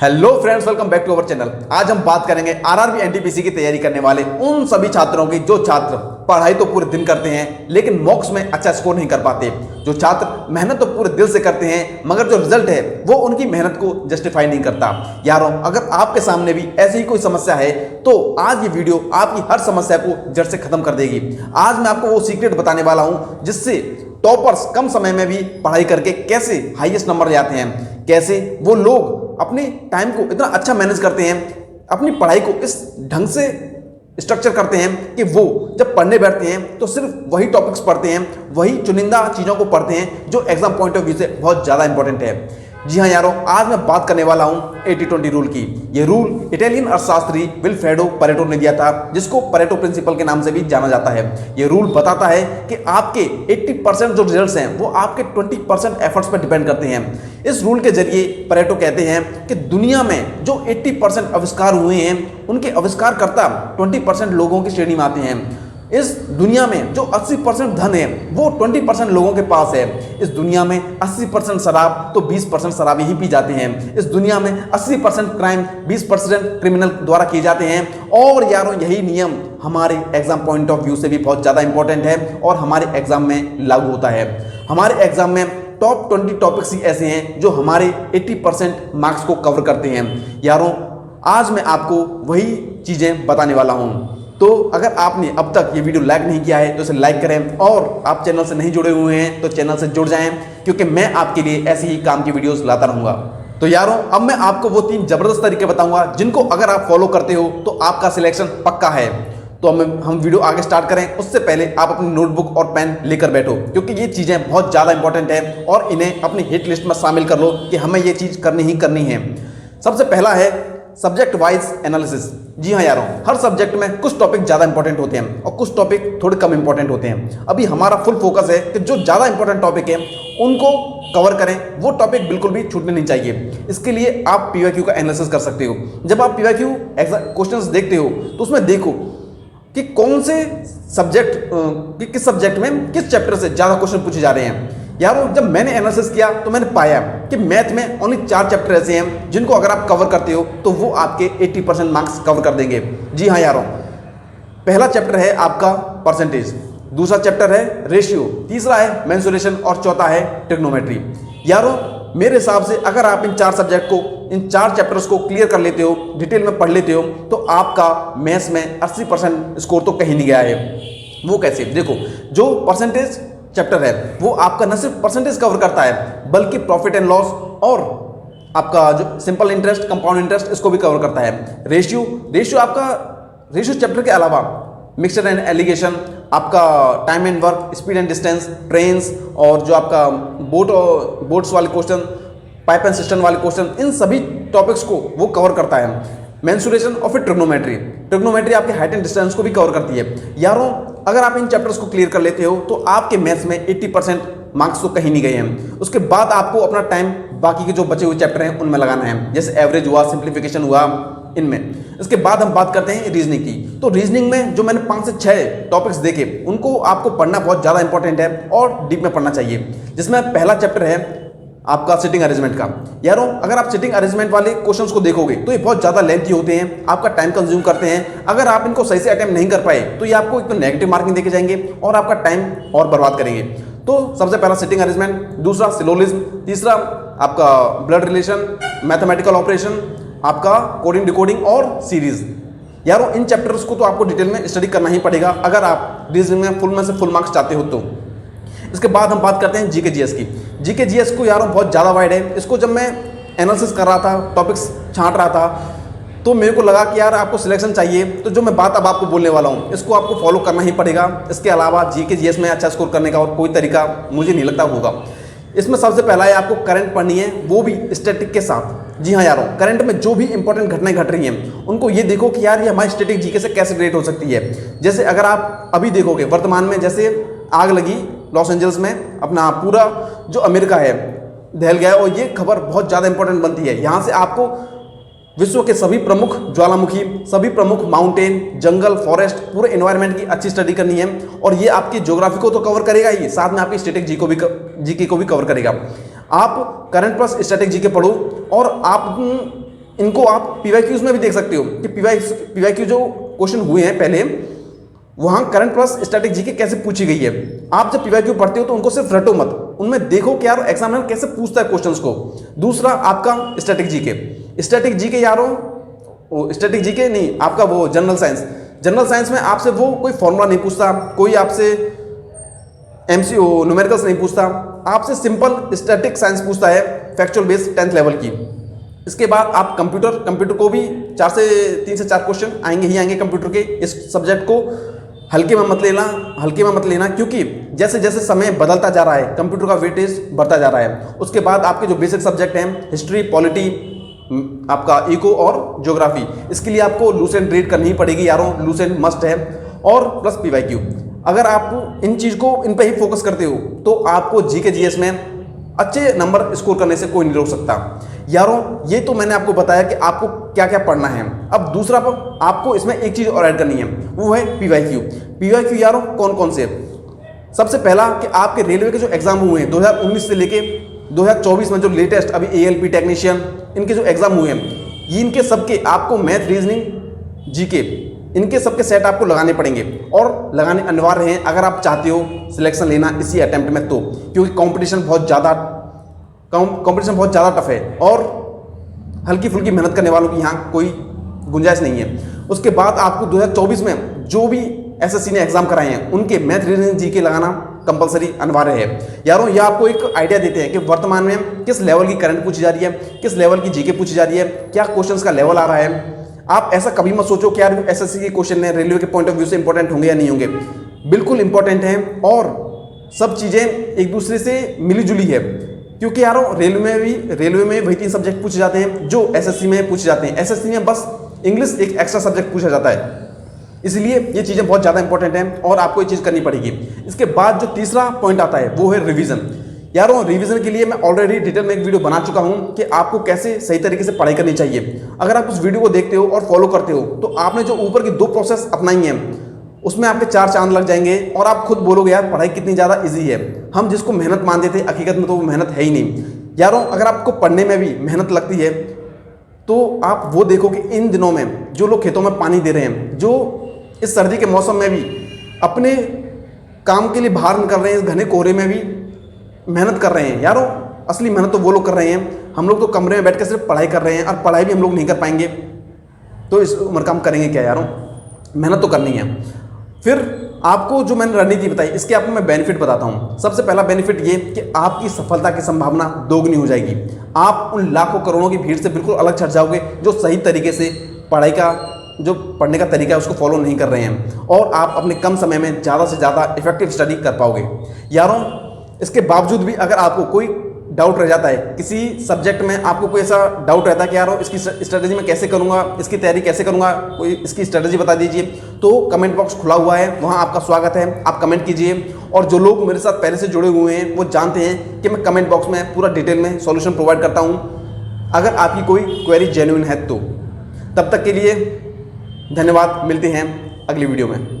Hello friends, welcome back to our channel. आज हम बात करेंगे आरआरबी एनटीपीसी की तैयारी करने वाले उन सभी छात्रों की जो छात्र पढ़ाई तो पूरे दिन करते हैं लेकिन मॉक्स में अच्छा स्कोर नहीं कर पाते। जो छात्र मेहनत तो पूरे दिल से करते हैं मगर जो रिजल्ट है वो उनकी मेहनत को जस्टिफाई नहीं करता। यारों, अगर आपके सामने भी ऐसी ही कोई समस्या है तो आज ये वीडियो आपकी हर समस्या को जड़ से खत्म कर देगी। आज मैं आपको वो सीक्रेट बताने वाला हूं जिससे टॉपर्स कम समय में भी पढ़ाई करके कैसे हाईएस्ट नंबर ले आते हैं, कैसे वो लोग अपने टाइम को इतना अच्छा मैनेज करते हैं, अपनी पढ़ाई को इस ढंग से स्ट्रक्चर करते हैं कि वो जब पढ़ने बैठते हैं तो सिर्फ वही टॉपिक्स पढ़ते हैं, वही चुनिंदा चीज़ों को पढ़ते हैं जो एग्जाम पॉइंट ऑफ व्यू से बहुत ज़्यादा इंपॉर्टेंट है। जी हाँ यारों, आज मैं बात करने वाला हूँ 80-20 रूल की। ये रूल इटालियन अर्थशास्त्री विल्फ्रेडो परेटो ने दिया था, जिसको परेटो प्रिंसिपल के नाम से भी जाना जाता है। ये रूल बताता है कि आपके 80% जो रिजल्ट्स हैं वो आपके 20% एफर्ट्स पर डिपेंड करते हैं। इस रूल के जरिए परेटो कहते हैं कि दुनिया में जो 80% आविष्कार हुए हैं उनके आविष्कारकर्ता 20% लोगों की श्रेणी में आते हैं। इस दुनिया में जो 80% धन है वो 20% लोगों के पास है। इस दुनिया में 80% शराब तो 20% शराबी ही पी जाते हैं। इस दुनिया में 80% क्राइम 20% क्रिमिनल द्वारा किए जाते हैं। और यारों, यही नियम हमारे एग्जाम पॉइंट ऑफ व्यू से भी बहुत ज़्यादा इंपॉर्टेंट है और हमारे एग्जाम में लागू होता है। हमारे एग्जाम में टॉप 20 टॉपिक्स ही ऐसे हैं जो हमारे 80% मार्क्स को कवर करते हैं। यारों, आज मैं आपको वही चीज़ें बताने वाला हूँ। तो अगर आपने अब तक ये वीडियो लाइक नहीं किया है तो इसे लाइक करें और आप चैनल से नहीं जुड़े हुए हैं तो चैनल से जुड़ जाएं, क्योंकि मैं आपके लिए ऐसी ही काम की वीडियोस लाता रहूँगा। तो यारों, अब मैं आपको वो 3 जबरदस्त तरीके बताऊंगा जिनको अगर आप फॉलो करते हो तो आपका सिलेक्शन पक्का है। तो हम वीडियो आगे स्टार्ट करें उससे पहले आप अपनी नोटबुक और पेन लेकर बैठो, क्योंकि ये चीज़ें बहुत ज़्यादा इंपॉर्टेंट है और इन्हें अपनी हिट लिस्ट में शामिल कर लो कि हमें ये चीज़ करनी ही करनी है। सबसे पहला है सब्जेक्ट वाइज एनालिसिस। जी हाँ यारों, हर सब्जेक्ट में कुछ टॉपिक ज़्यादा इंपॉर्टेंट होते हैं और कुछ टॉपिक थोड़े कम इंपॉर्टेंट होते हैं। अभी हमारा फुल फोकस है कि जो ज़्यादा इंपॉर्टेंट टॉपिक है उनको कवर करें, वो टॉपिक बिल्कुल भी छूटने नहीं चाहिए। इसके लिए आप पीवाईक्यू का एनालिसिस कर सकते हो। जब आप पीवाईक्यू क्वेश्चंस देखते हो तो उसमें देखो कि कौन से सब्जेक्ट किस सब्जेक्ट में किस चैप्टर से ज़्यादा क्वेश्चन पूछे जा रहे हैं। यारों, जब मैंने एनालिसिस किया तो मैंने पाया कि मैथ में ओनली 4 चैप्टर ऐसे हैं जिनको अगर आप कवर करते हो तो वो आपके 80% मार्क्स कवर कर देंगे। जी हाँ यारों, पहला चैप्टर है आपका परसेंटेज, दूसरा चैप्टर है रेशियो, तीसरा है मेंसुरेशन और चौथा है ट्रिग्नोमेट्री। यारों, मेरे हिसाब से अगर आप इन 4 सब्जेक्ट को, इन 4 चैप्टर्स को क्लियर कर लेते हो, डिटेल में पढ़ लेते हो, तो आपका मैथ्स में 80% स्कोर तो कहीं नहीं गया है। वो कैसे? देखो, जो परसेंटेज चैप्टर है वो आपका न सिर्फ परसेंटेज कवर करता है बल्कि प्रॉफिट एंड लॉस और आपका जो सिंपल इंटरेस्ट, कंपाउंड इंटरेस्ट, इसको भी कवर करता है। रेशियो आपका रेशियो चैप्टर के अलावा मिक्सचर एंड एलिगेशन, आपका time and work, speed and distance, trains और जो आपका बोट्स वाले क्वेश्चन, पाइप एंड सिस्टम वाले क्वेश्चन, इन सभी टॉपिक्स को वो कवर करता है। मेंसुरेशन और फिर ट्रिग्नोमेट्री आपके हाइट एंड डिस्टेंस को भी कवर करती है। यारों, अगर आप इन चैप्टर्स को क्लियर कर लेते हो तो आपके मैथ्स में 80% मार्क्स तो कहीं नहीं गए हैं। उसके बाद आपको अपना टाइम बाकी के जो बचे हुए चैप्टर हैं उनमें लगाना है, जैसे एवरेज हुआ, सिंप्लीफिकेशन हुआ, इनमें। इसके बाद हम बात करते हैं रीजनिंग की। तो रीजनिंग में जो मैंने 5 से 6 टॉपिक्स देखे उनको आपको पढ़ना बहुत ज़्यादा इंपॉर्टेंट है और डीप में पढ़ना चाहिए, जिसमें पहला चैप्टर है आपका सिटिंग अरेंजमेंट का। यारों, अगर आप सिटिंग अरेंजमेंट वाले क्वेश्चंस को देखोगे तो ये बहुत ज़्यादा लेंथी होते हैं, आपका टाइम कंज्यूम करते हैं। अगर आप इनको सही से अटेम्प्ट नहीं कर पाए तो ये आपको एक तो नेगेटिव मार्किंग देके जाएंगे और आपका टाइम और बर्बाद करेंगे। तो सबसे पहला सिटिंग अरेंजमेंट, दूसरा सिलोलिज्म, तीसरा आपका ब्लड रिलेशन, मैथमेटिकल ऑपरेशन, आपका कोडिंग डिकोडिंग और सीरीज। यारों, इन चैप्टर्स को तो आपको डिटेल में स्टडी करना ही पड़ेगा अगर आप रीजनिंग में से फुल मार्क्स चाहते हो तो। इसके बाद हम बात करते हैं जीके जीएस की। जीके जीएस को यारों बहुत ज़्यादा वाइड है। इसको जब मैं एनालिसिस कर रहा था, टॉपिक्स छांट रहा था, तो मेरे को लगा कि यार आपको सिलेक्शन चाहिए तो जो मैं बात अब आपको बोलने वाला हूँ इसको आपको फॉलो करना ही पड़ेगा। इसके अलावा जीके जीएस में अच्छा स्कोर करने का और कोई तरीका मुझे नहीं लगता होगा। इसमें सबसे पहला है आपको करंट पढ़नी है, वो भी स्टैटिक के साथ। जी हाँ यारों, करंट में जो भी इंपॉर्टेंट घटनाएं घट रही हैं उनको ये देखो कि यार ये हमारी स्टैटिक जीके से कैसे रिलेट हो सकती है। जैसे अगर आप अभी देखोगे वर्तमान में, जैसे आग लगी लॉस एंजल्स में, अपना पूरा जो अमेरिका है दहल गया, और ये खबर बहुत ज़्यादा इंपॉर्टेंट बनती है। यहाँ से आपको विश्व के सभी प्रमुख ज्वालामुखी, सभी प्रमुख माउंटेन, जंगल, फॉरेस्ट, पूरे एनवायरनमेंट की अच्छी स्टडी करनी है। और ये आपकी ज्योग्राफी को तो कवर करेगा ही, साथ में आपकी स्टैटिक जीके को भी कवर करेगा। आप करंट प्लस स्टैटिक जीके पढ़ो और आप इनको आप पीवाईक्यूज में भी देख सकते हो कि पीवाईक्यू जो क्वेश्चन हुए हैं पहले, वहाँ करंट प्लस स्टैटिक जीके कैसे पूछी गई है। आप जब पीवाईक्यू पढ़ते हो तो उनको सिर्फ रटो मत, उनमें देखो कि यार एग्जामिनर कैसे पूछता है क्वेश्चंस को। दूसरा आपका स्टैटिक जीके यारों, स्टैटिक जीके नहीं, आपका वो जनरल साइंस में आपसे वो कोई फॉर्मूला नहीं पूछता, कोई आपसे एमसीओ न्यूमेरिकल्स नहीं पूछता, आपसे सिंपल स्टैटिक साइंस पूछता है, फैक्चुअल बेस 10th लेवल की। इसके बाद आप कंप्यूटर को भी 3 से 4 क्वेश्चन आएंगे ही आएंगे कंप्यूटर के। इस सब्जेक्ट को हल्के में मत लेना क्योंकि जैसे जैसे समय बदलता जा रहा है कंप्यूटर का वेटेज बढ़ता जा रहा है। उसके बाद आपके जो बेसिक सब्जेक्ट हैं हिस्ट्री, पॉलिटी, आपका इको और ज्योग्राफी, इसके लिए आपको लूसेंट रीड करनी ही पड़ेगी यारों, लूसेंट मस्ट है। और प्लस पीवाईक्यू, अगर आप इन चीज़ को इन पे ही फोकस करते हो तो आपको जीके जीएस में अच्छे नंबर स्कोर करने से कोई नहीं रोक सकता यारों। ये तो मैंने आपको बताया कि आपको क्या क्या पढ़ना है। अब दूसरा आपको इसमें एक चीज़ और ऐड करनी है, वो है पीवाईक्यू यारों कौन कौन से। सबसे पहला कि आपके रेलवे के जो एग्जाम हुए हैं 2019 से लेके 2024 में जो लेटेस्ट अभी ALP टेक्नीशियन इनके जो एग्जाम हुए हैं, ये इनके सबके आपको मैथ, रीजनिंग, जीके, इनके सबके सेट आपको लगाने पड़ेंगे और लगाने अनिवार्य हैं अगर आप चाहते हो सिलेक्शन लेना इसी अटेम्प्ट में तो, क्योंकि कंपटीशन बहुत ज़्यादा टफ है और हल्की फुल्की मेहनत करने वालों की यहाँ कोई गुंजाइश नहीं है। उसके बाद आपको 2024 में जो भी SSC ने एग्जाम कराए हैं उनके मैथ, रीजनिंग, जीके लगाना कंपलसरी अनिवार्य है यारों। ये आपको एक आइडिया देते हैं कि वर्तमान में किस लेवल की करंट पूछी जा रही है, किस लेवल की जीके पूछी जा रही है, क्या क्वेश्चंस का लेवल आ रहा है। आप ऐसा कभी मत सोचो कि यार SSC के क्वेश्चन है रेलवे के पॉइंट ऑफ व्यू से इंपॉर्टेंट होंगे या नहीं होंगे, बिल्कुल इंपॉर्टेंट हैं और सब चीज़ें एक दूसरे से मिली जुली है। क्योंकि यारों रेलवे में वही 3 सब्जेक्ट पूछे जाते हैं जो SSC में पूछे जाते हैं। SSC में बस इंग्लिश एक एक्स्ट्रा सब्जेक्ट पूछा जाता है, इसलिए ये चीज़ें बहुत ज़्यादा इंपॉर्टेंट हैं और आपको ये चीज़ करनी पड़ेगी। इसके बाद जो तीसरा पॉइंट आता है वो है रिवीजन यारों। रिवीजन के लिए मैं ऑलरेडी डिटेल में एक वीडियो बना चुका हूं कि आपको कैसे सही तरीके से पढ़ाई करनी चाहिए। अगर आप उस वीडियो को देखते हो और फॉलो करते हो तो आपने जो ऊपर की 2 प्रोसेस अपनाई हैं उसमें आपके 4 चांद लग जाएंगे और आप खुद बोलोगे यार पढ़ाई कितनी ज़्यादा ईजी है। हम जिसको मेहनत मानते थे हकीकत में तो वो मेहनत है ही नहीं यारों। अगर आपको पढ़ने में भी मेहनत लगती है तो आप वो देखो कि इन दिनों में जो लोग खेतों में पानी दे रहे हैं, जो इस सर्दी के मौसम में भी अपने काम के लिए बाहर निकल रहे हैं, इस घने कोहरे में भी मेहनत कर रहे हैं यारों, असली मेहनत तो वो लोग कर रहे हैं। हम लोग तो कमरे में बैठ कर सिर्फ पढ़ाई कर रहे हैं और पढ़ाई भी हम लोग नहीं कर पाएंगे तो इस उम्र का हम करेंगे क्या यारों, मेहनत तो करनी है। फिर आपको जो मैंने रणनीति बताई इसके आपको मैं बेनिफिट बताता हूँ। सबसे पहला बेनिफिट ये कि आपकी सफलता की संभावना दोगुनी हो जाएगी। आप उन लाखों करोड़ों की भीड़ से बिल्कुल अलग छट जाओगे जो सही तरीके से पढ़ने का तरीका है उसको फॉलो नहीं कर रहे हैं और आप अपने कम समय में ज़्यादा से ज़्यादा इफेक्टिव स्टडी कर पाओगे यारों। इसके बावजूद भी अगर आपको कोई डाउट रह जाता है किसी सब्जेक्ट में, आपको कोई ऐसा डाउट रहता है कि यार इसकी स्ट्रेटजी मैं कैसे करूंगा, इसकी तैयारी कैसे करूंगा, कोई इसकी स्ट्रेटजी बता दीजिए, तो कमेंट बॉक्स खुला हुआ है, वहां आपका स्वागत है, आप कमेंट कीजिए। और जो लोग मेरे साथ पहले से जुड़े हुए हैं वो जानते हैं कि मैं कमेंट बॉक्स में पूरा डिटेल में सॉल्यूशन प्रोवाइड करता हूँ अगर आपकी कोई क्वेरी जेन्युइन है तो। तब तक के लिए धन्यवाद, मिलते हैं अगली वीडियो में।